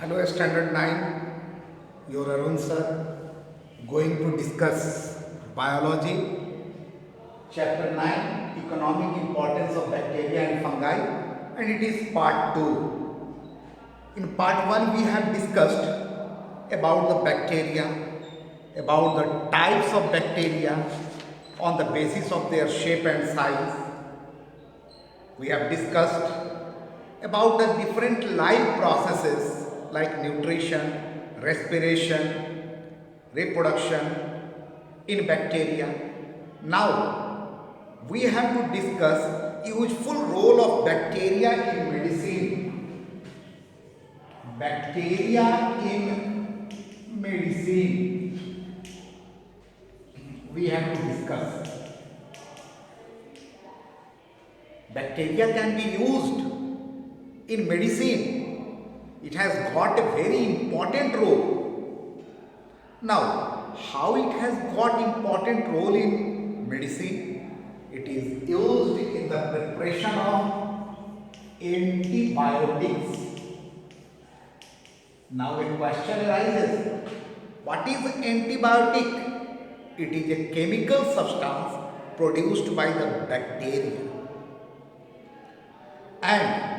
Hello, Standard 9. Your Arun sir going to discuss biology, chapter 9, economic importance of bacteria and fungi, and it is part 2. In part 1, we have discussed about the bacteria, about the types of bacteria on the basis of their shape and size. We have discussed about the different life processes like nutrition, respiration, reproduction in bacteria. Now, we have to discuss useful role of bacteria in medicine. Bacteria in medicine. We have to discuss. Bacteria can be used in medicine. It has got a very important role. Now, how it has got important role in medicine? It is used in the preparation of antibiotics. Now a question arises. What is antibiotic? It is a chemical substance produced by the bacteria and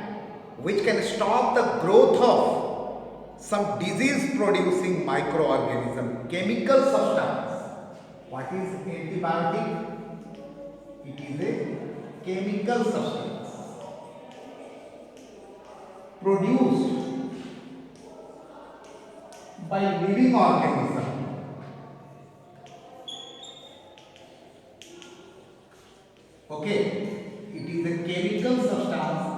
which can stop the growth of some disease producing microorganism. Chemical substance. What is antibiotic? It is a chemical substance produced by living organism. Okay, it is a chemical substance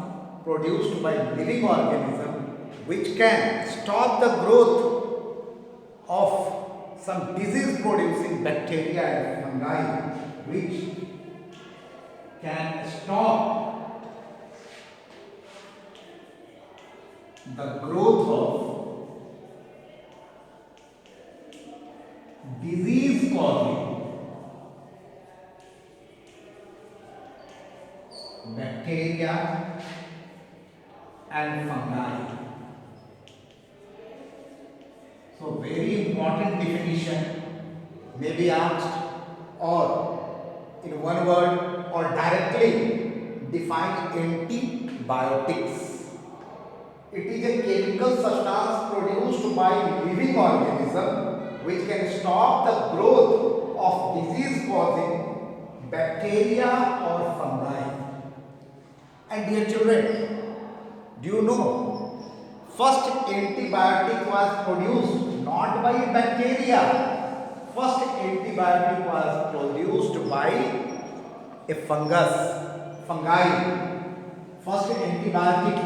produced by living organism which can stop the growth of some disease producing bacteria and fungi, which can stop the growth of disease causing bacteria and fungi. So very important definition may be asked, or in one word or directly define antibiotics. It is a chemical substance produced by living organism which can stop the growth of disease causing bacteria or fungi. And dear children, do you know, first antibiotic was produced not by bacteria. First antibiotic was produced by a fungi. First antibiotic,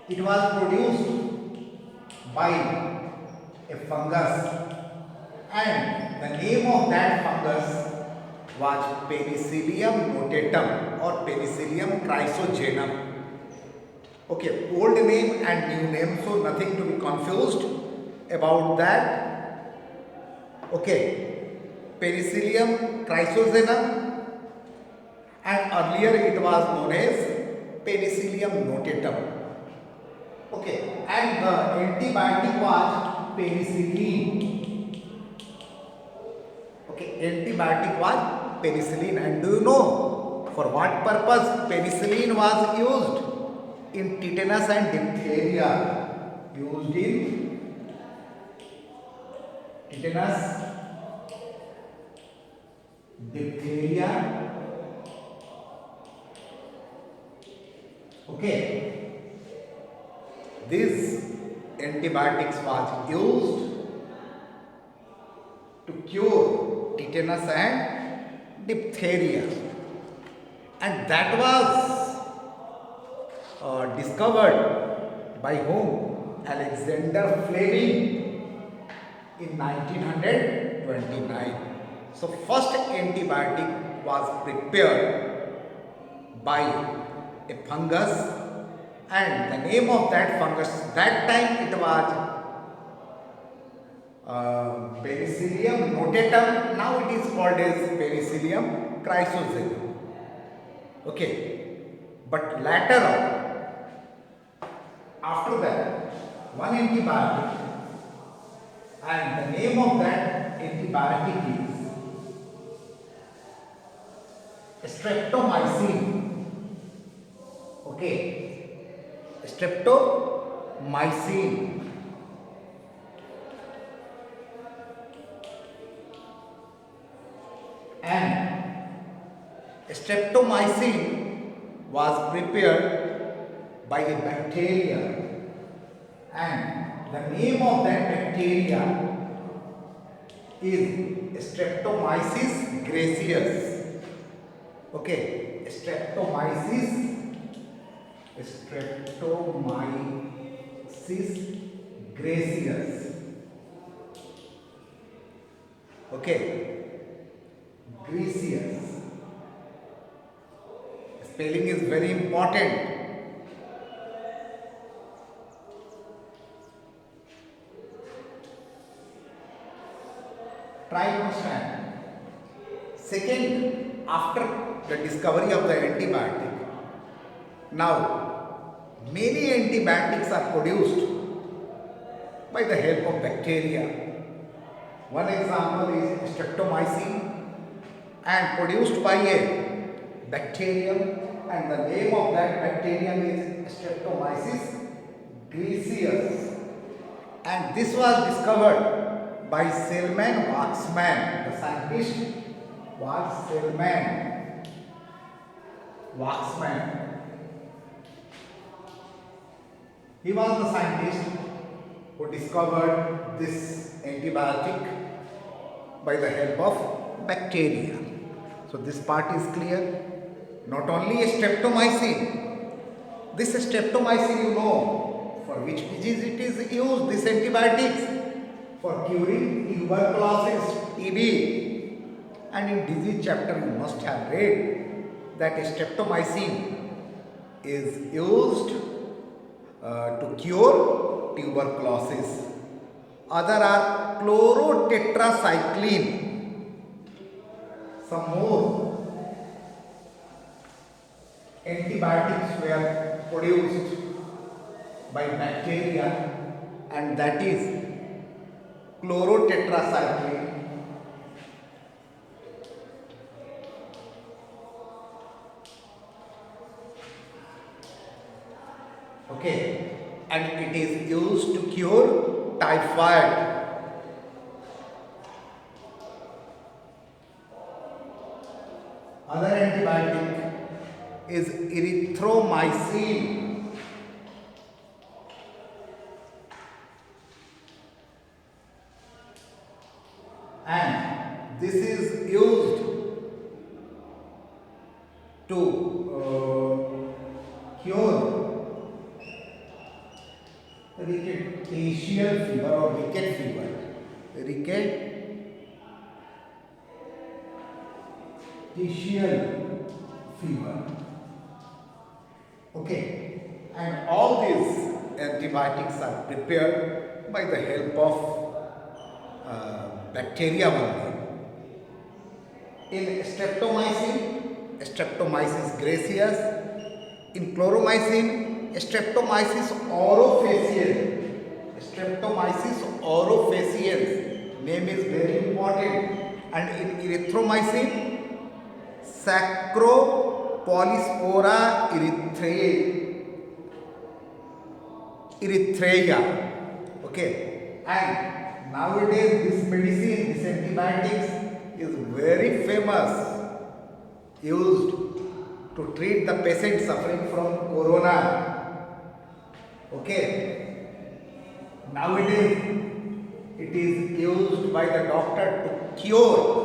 it was produced by a fungus, and the name of that fungus was Penicillium notatum or Penicillium chrysogenum. Okay, old name and new name, so nothing to be confused about that. Okay, Penicillium chrysogenum, and earlier it was known as Penicillium notatum. Okay, and the antibiotic was penicillin. Okay, antibiotic was penicillin. And do you know for what purpose penicillin was used? In tetanus and diphtheria. Used in tetanus, diphtheria. Okay, these antibiotics was used to cure tetanus and diphtheria, and that was discovered by whom? Alexander Fleming in 1929. So first antibiotic was prepared by a fungus, and the name of that fungus, that time it was Penicillium notatum. Now it is called as Penicillium chrysogenum. Okay, but later on After that, one antibiotic, and the name of that antibiotic is streptomycin. Okay, streptomycin. And streptomycin was prepared by a bacteria, and the name of that bacteria is Streptomyces gracious. Okay, Streptomyces gracious. Okay, gracious. Spelling is very important. Try to understand. Second, after the discovery of the antibiotic, now many antibiotics are produced by the help of bacteria. One example is streptomycin, and produced by a bacterium, and the name of that bacterium is Streptomyces gracious, and this was discovered by Selman Waxman. The scientist was Selman Waxman. He was the scientist who discovered this antibiotic by the help of bacteria. So this part is clear. Not only streptomycin, this streptomycin, you know for which disease it is used, this antibiotics for curing tuberculosis, TB. And in disease chapter you must have read that streptomycin is used to cure tuberculosis. Other are chlorotetracycline. Some more antibiotics were produced by bacteria, and that is chlorotetracycline, okay, and it is used to cure typhoid. Other antibiotic is erythromycin, and this is used to cure rickettsial fever or ricket fever. Rickettsial fever. Okay, and all these antibiotics are prepared by the help of bacteria only. In streptomycin, Streptomyces gracious. In chloromycin, Streptomyces aurofaciens. Streptomyces aurofaciens. Name is very important. And in erythromycin, Saccharopolyspora erythraea. Okay, and nowadays this medicine, this antibiotics is very famous, used to treat the patient suffering from corona. Okay, nowadays it is used by the doctor to cure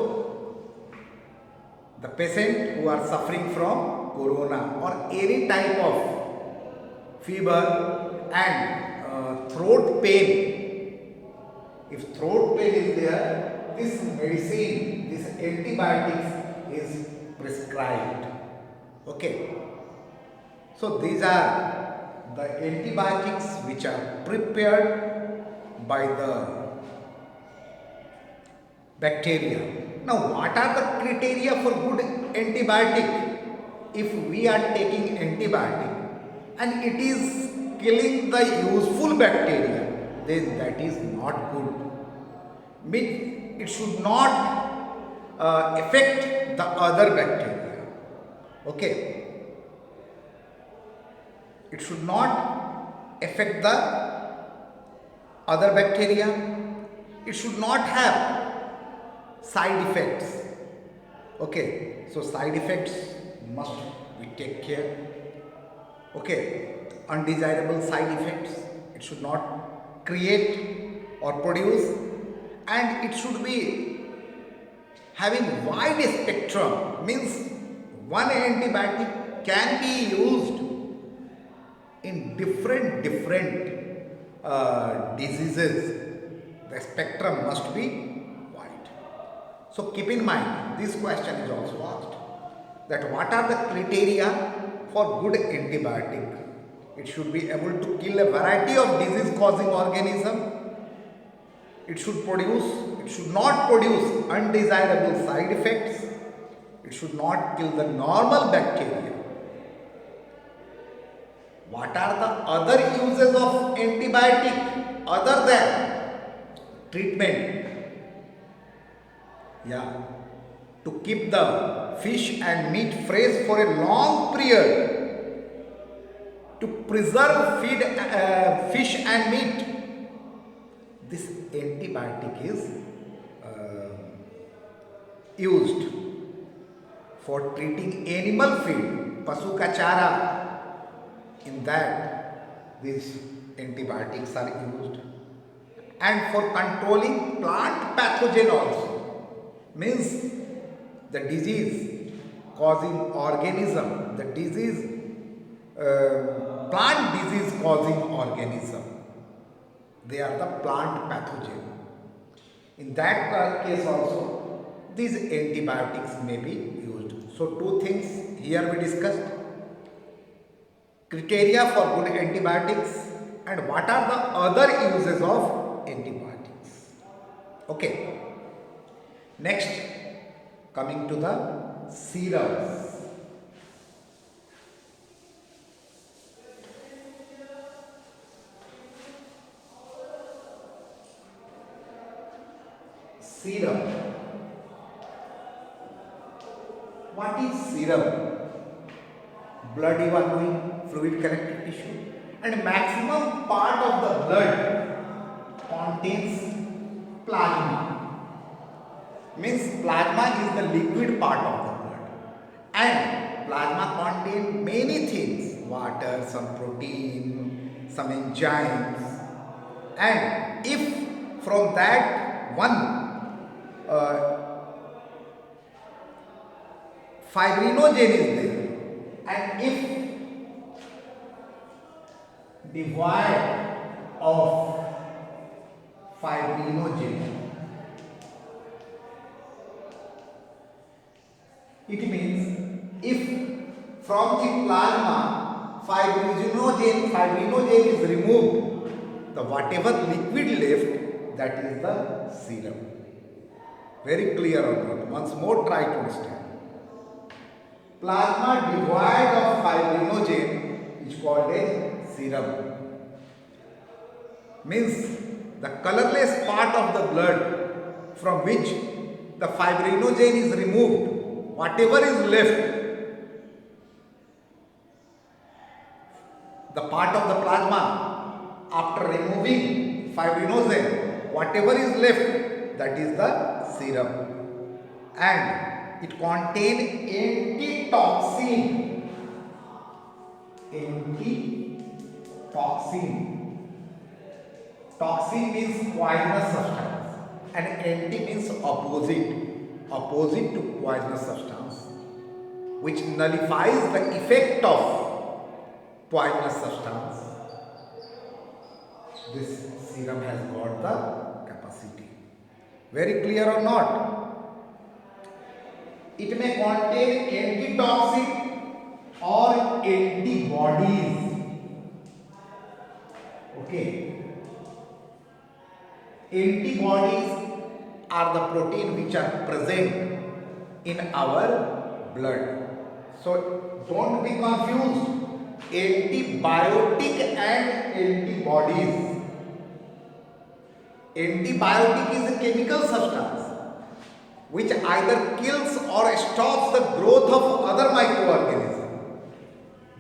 the patient who are suffering from corona or any type of fever and throat pain. If throat pain is there, this medicine, this antibiotics is prescribed. Okay, so these are the antibiotics which are prepared by the bacteria. Now, what are the criteria for good antibiotic? If we are taking antibiotic and it is killing the useful bacteria, then that is not good. Means it should not affect the other bacteria. Okay. It should not affect the other bacteria. It should not have side effects. Okay. So side effects must we take care. Okay. Undesirable side effects it should not create or produce, and it should be having wide spectrum, means one antibiotic can be used in different diseases. The spectrum must be wide. So keep in mind, this question is also asked, that what are the criteria for good antibiotic? It should be able to kill a variety of disease causing organism. It should not produce undesirable side effects. It should not kill the normal bacteria. What are the other uses of antibiotic other than treatment? Yeah, to keep the fish and meat fresh for a long period, to preserve fish and meat. This antibiotic is used for treating animal feed, pasu ka chara. In that, these antibiotics are used. And for controlling plant pathogen also, means the disease causing organism, the disease, plant disease causing organism, they are the plant pathogen. In that case also, these antibiotics may be used. So two things here we discussed: criteria for good antibiotics and what are the other uses of antibiotics. Okay. Next, coming to the serums. Serum. What is serum? Blood, you are knowing, fluid connective tissue, and maximum part of the blood contains plasma. Means plasma is the liquid part of the blood, and plasma contains many things: water, some protein, some enzymes, and if from that one fibrinogen is there, and if devoid of fibrinogen, it means if from the plasma fibrinogen is removed, the whatever liquid left, that is the serum. Very clear or not? Once more try to understand. Plasma devoid of fibrinogen is called as serum. Means the colorless part of the blood from which the fibrinogen is removed, whatever is left, the part of the plasma after removing fibrinogen, whatever is left, that is the serum, and it contains antitoxin. Toxin means poisonous substance, and anti means opposite to poisonous substance, which nullifies the effect of poisonous substance. This serum has got the capacity. Very clear or not? It may contain antitoxin or antibodies. Okay. Antibodies are the protein which are present in our blood. So don't be confused antibiotic and antibodies. Antibiotic is a chemical substance which either kills or stops the growth of other microorganisms.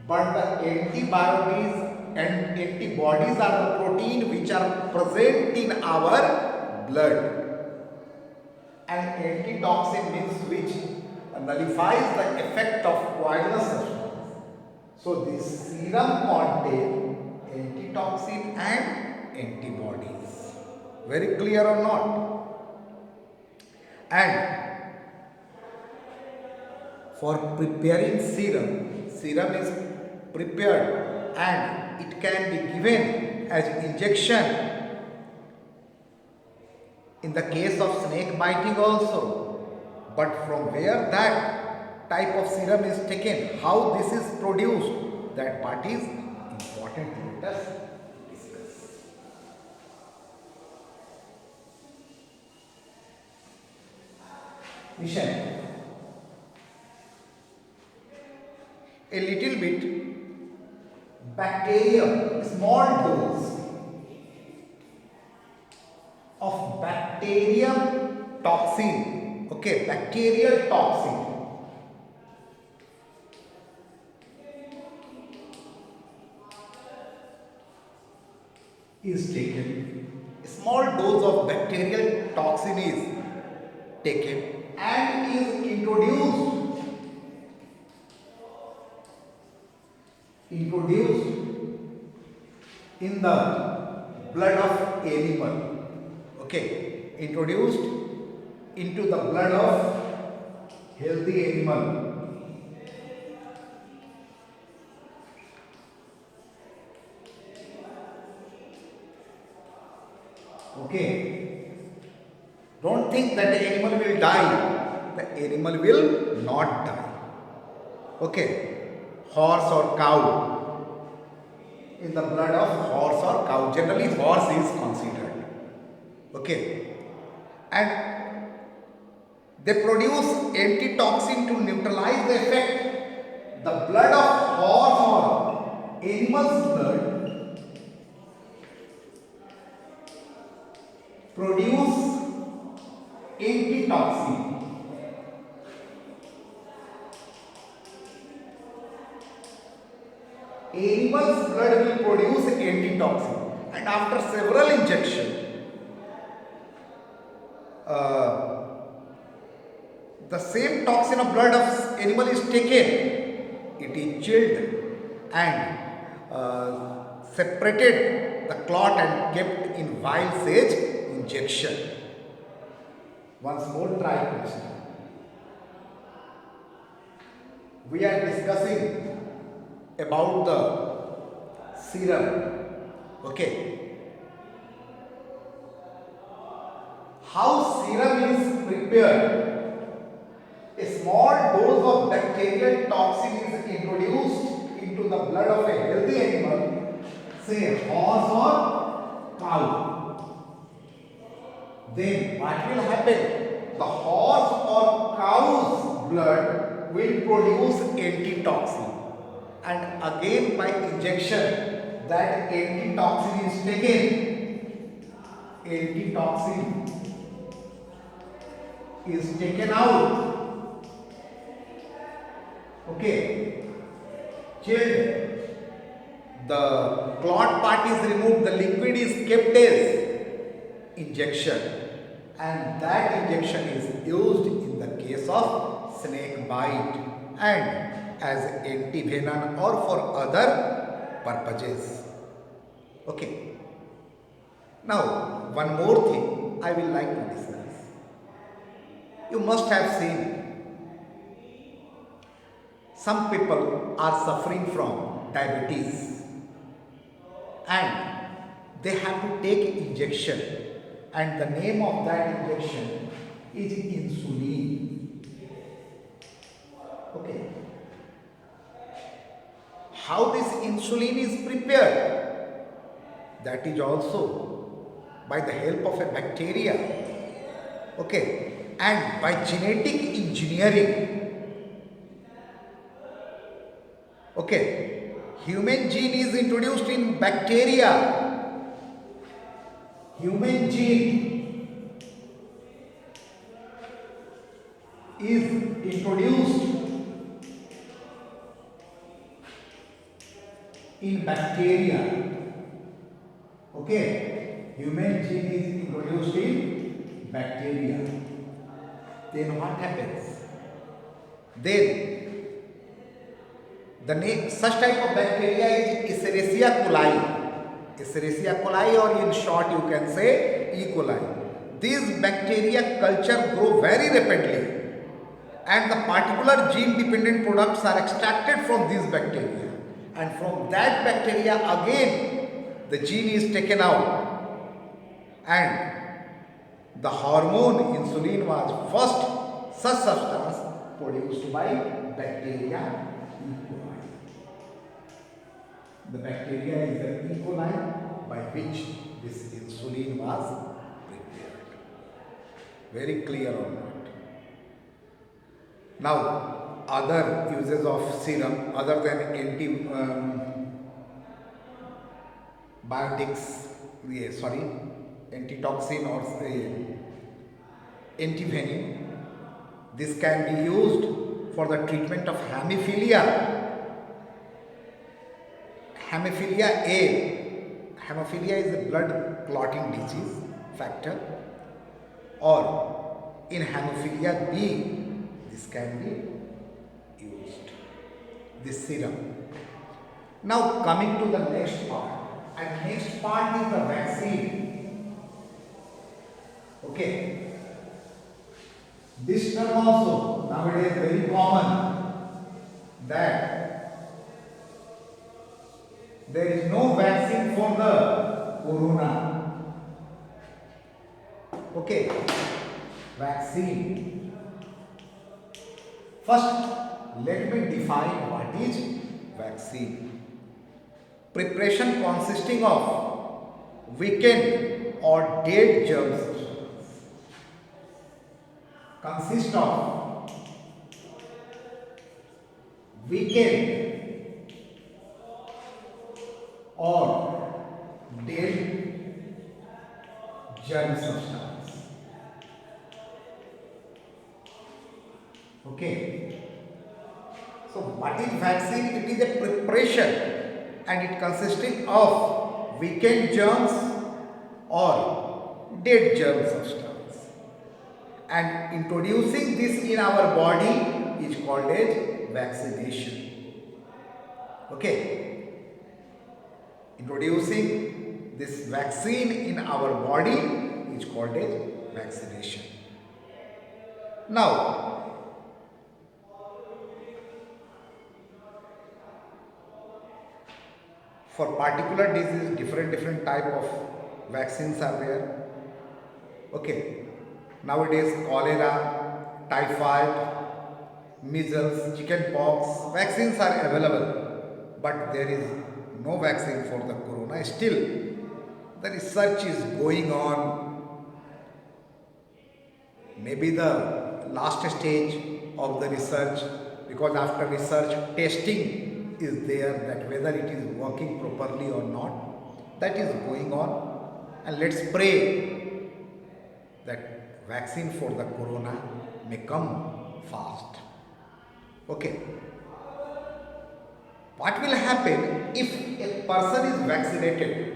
But the antibodies and antibodies are the protein which are present in our blood. And antitoxin means which nullifies the effect of poisonous substance. So this serum contains antitoxin and antibodies. Very clear or not? And for preparing serum, serum is prepared and it can be given as injection in the case of snake biting also. But from where that type of serum is taken, how this is produced, that part is important. Let us discuss. Listen, a little bit bacterium, small dose of bacterium toxin, okay, bacterial toxin is taken. A small dose of bacterial toxin is taken and is introduced in the blood of animal, okay, introduced into the blood of healthy animal. Okay, don't think that the animal will die. The animal will not die. Okay, horse or cow, in the blood of horse or cow, generally horse is considered. Okay, and they produce antitoxin to neutralize the effect. The blood of horse or animal's blood produce antitoxin. Animal's blood will produce antitoxin, and after several injections, the same toxin of blood of animal is taken. It is chilled and separated the clot and kept in vial sage injection. Once more try question. We are discussing about the serum. Okay. How serum is prepared? A small dose of bacterial toxin is introduced into the blood of a healthy animal, say horse or cow. Then what will happen? The horse or cow's blood will produce antitoxin, and again by injection that antitoxin is taken. Antitoxin is taken out. Okay, chilled. The clot part is removed, the liquid is kept as injection, and that injection is used in the case of snake bite and as antivenom or for other purposes. Okay. Now, one more thing I will like to discuss. You must have seen some people are suffering from diabetes and they have to take injection, and the name of that injection is insulin. Okay. How this insulin is prepared? That is also by the help of a bacteria. Okay. And by genetic engineering. Okay, human gene is introduced in bacteria. Human gene is introduced in bacteria. Okay, human gene is introduced in bacteria. Then what happens? Then such type of bacteria is Escherichia coli. Escherichia coli, or in short you can say E. coli. These bacteria culture grow very rapidly, and the particular gene dependent products are extracted from these bacteria, and from that bacteria again the gene is taken out, and the hormone insulin was first such substance produced by bacteria E. coli. The bacteria is the E. coli by which this insulin was prepared. Very clear or not? Now, other uses of serum other than antitoxin or antivenin. This can be used for the treatment of hemophilia. Hemophilia A. Hemophilia is a blood clotting disease factor, or in hemophilia B, this can be used, this serum. Now coming to the next part, and next part is the vaccine. Okay, this term also nowadays very common, that there is no vaccine for the corona. Okay, vaccine. First, let me define what is vaccine. Preparation consisting of weakened or dead germs. Consist of weakened or dead germ substance. Okay. So what is vaccine? It is a preparation, and it consisting of weakened germs or dead germ substance, and introducing this in our body is called as vaccination. Okay. Introducing this vaccine in our body is called as vaccination. Now, for particular disease, different type of vaccines are there. Okay, nowadays cholera, typhoid, measles, chickenpox vaccines are available, but there is no vaccine for the corona. Still, the research is going on. Maybe the last stage of the research, because after research, testing is there, that whether it is working properly or not. That is going on, and let's pray that vaccine for the corona may come fast. Okay. What will happen if a person is vaccinated?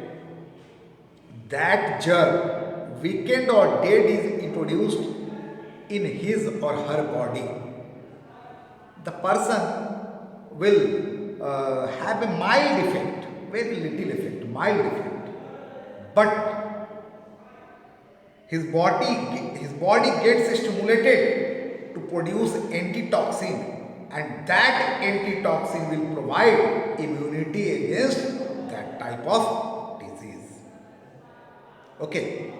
That germ, weakened or dead, is introduced in his or her body. The person will have a mild effect, very little effect, mild effect. But his body gets stimulated to produce antitoxin, and that antitoxin will provide immunity against that type of disease. Okay.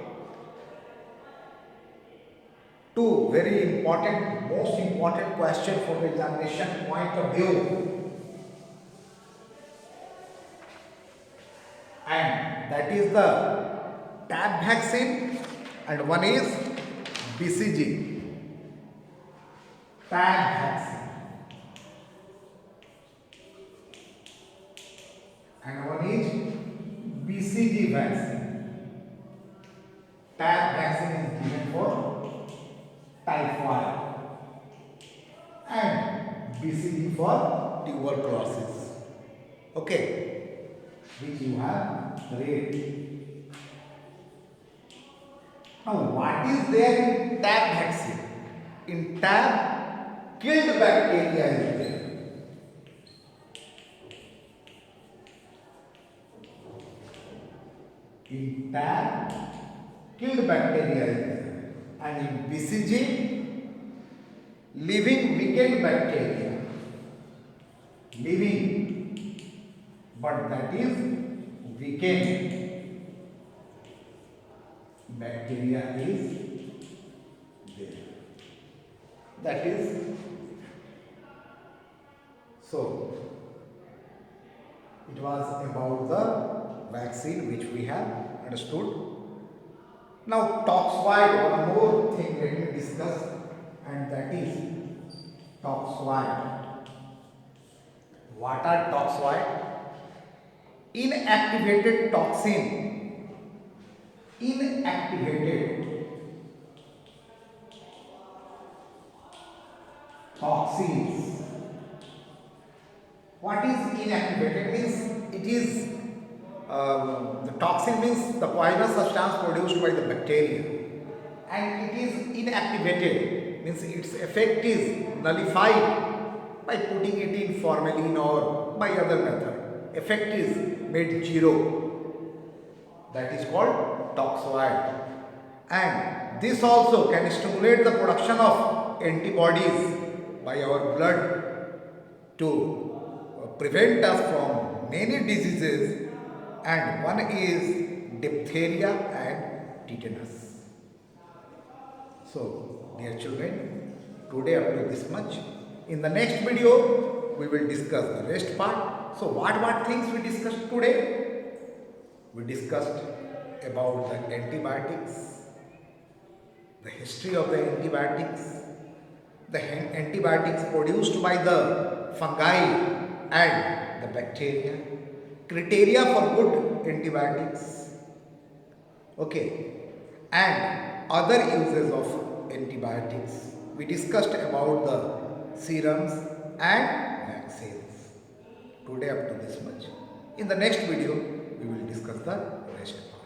Two very important, most important question for the examination point of view, and that is the TAB vaccine, and one is BCG. TAB vaccine. BCG for tuberculosis. Okay, which you have read. Now, what is there in TAB vaccine? In TAB, killed bacteria is there. In TAB, killed bacteria is there. And in BCG, living weakened bacteria. Living, but that is weakened bacteria is there. That is so. It was about the vaccine which we have understood. Now, toxoid, one more thing let me discuss, and that is toxoid. What are toxoid? Inactivated toxin. Inactivated toxins. What is inactivated? Means it is the toxin means the poisonous substance produced by the bacteria, and it is inactivated means its effect is nullified by putting it in formalin or by other method. Effect is made zero. That is called toxoid. And this also can stimulate the production of antibodies by our blood to prevent us from many diseases, and one is diphtheria and tetanus. So, dear children, today up to this much. In the next video, we will discuss the rest part. So, what things we discussed today? We discussed about the antibiotics, the history of the antibiotics, the antibiotics produced by the fungi and the bacteria, criteria for good antibiotics, okay, and other uses of antibiotics. We discussed about the serums and vaccines. Today up to this much. In the next video, we will discuss the rest part.